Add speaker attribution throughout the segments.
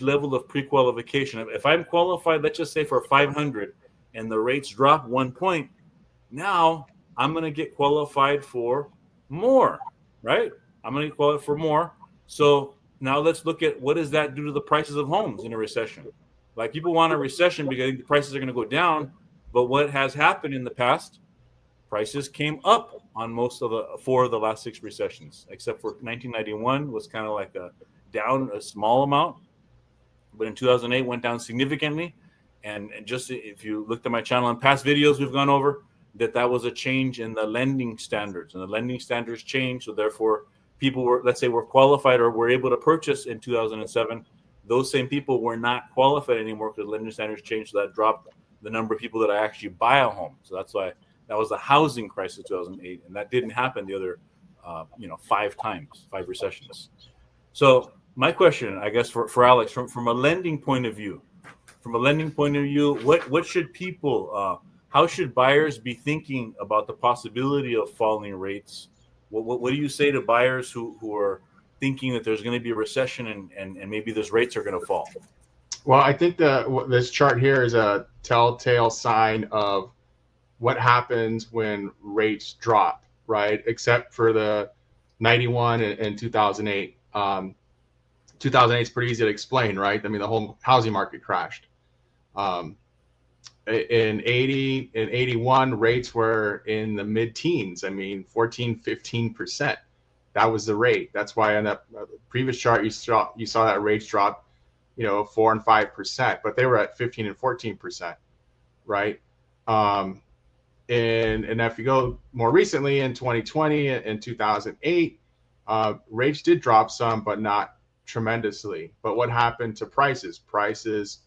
Speaker 1: level of pre-qualification. If I'm qualified, let's just say for 500, and the rates drop 1 point, now I'm going to get qualified for more, right? I'm going to get qualified for more. So now let's look at what does that do to the prices of homes in a recession. Like, people want a recession because the prices are going to go down, but what has happened in the past? Prices came up on most of the four of the last six recessions, except for 1991 was kind of like a small amount, but in 2008 went down significantly. And just if you looked at my channel in past videos, we've gone over that was a change in the lending standards, and the lending standards changed. So therefore, people were, let's say, were qualified or were able to purchase in 2007. Those same people were not qualified anymore because lending standards changed. So that dropped the number of people that actually buy a home. So that's why that was the housing crisis 2008, and that didn't happen the other, 5 recessions. So my question, I guess, for Alex, from a lending point of view, what should people, how should buyers be thinking about the possibility of falling rates? What do you say to buyers who are thinking that there's going to be a recession and maybe those rates are going to fall?
Speaker 2: Well, I think this chart here is a telltale sign of what happens when rates drop, right? Except for the 91 and 2008. 2008 is pretty easy to explain, right? I mean, the whole housing market crashed. In 80 and 81, rates were in the mid-teens. I mean, 14, 15%. That was the rate. That's why on that previous chart you saw that rates drop, 4 and 5%, but they were at 15 and 14%, right? And if you go more recently in 2020 and 2008, rates did drop some, but not tremendously. But what happened to prices? Prices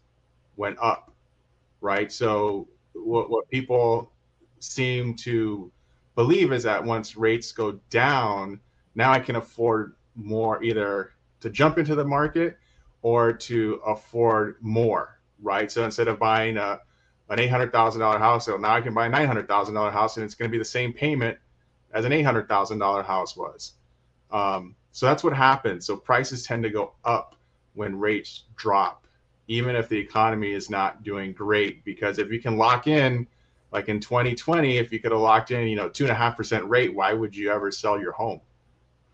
Speaker 2: went up, right? So what people seem to believe is that once rates go down, now I can afford more, either to jump into the market or to afford more, right? So instead of buying an $800,000 house, so now I can buy a $900,000 house, and it's going to be the same payment as an $800,000 house was. So that's what happens. So prices tend to go up when rates drop, even if the economy is not doing great. Because if you can lock in, like in 2020, if you could have locked in, 2.5% rate, why would you ever sell your home,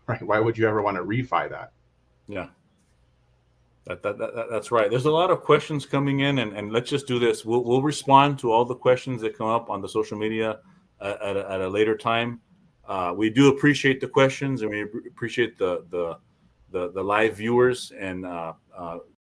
Speaker 2: right? Why would you ever want to refi that?
Speaker 1: Yeah. That's right. There's a lot of questions coming in, and let's just do this. We'll respond to all the questions that come up on the social media at a later time. We do appreciate the questions, and we appreciate the live viewers, and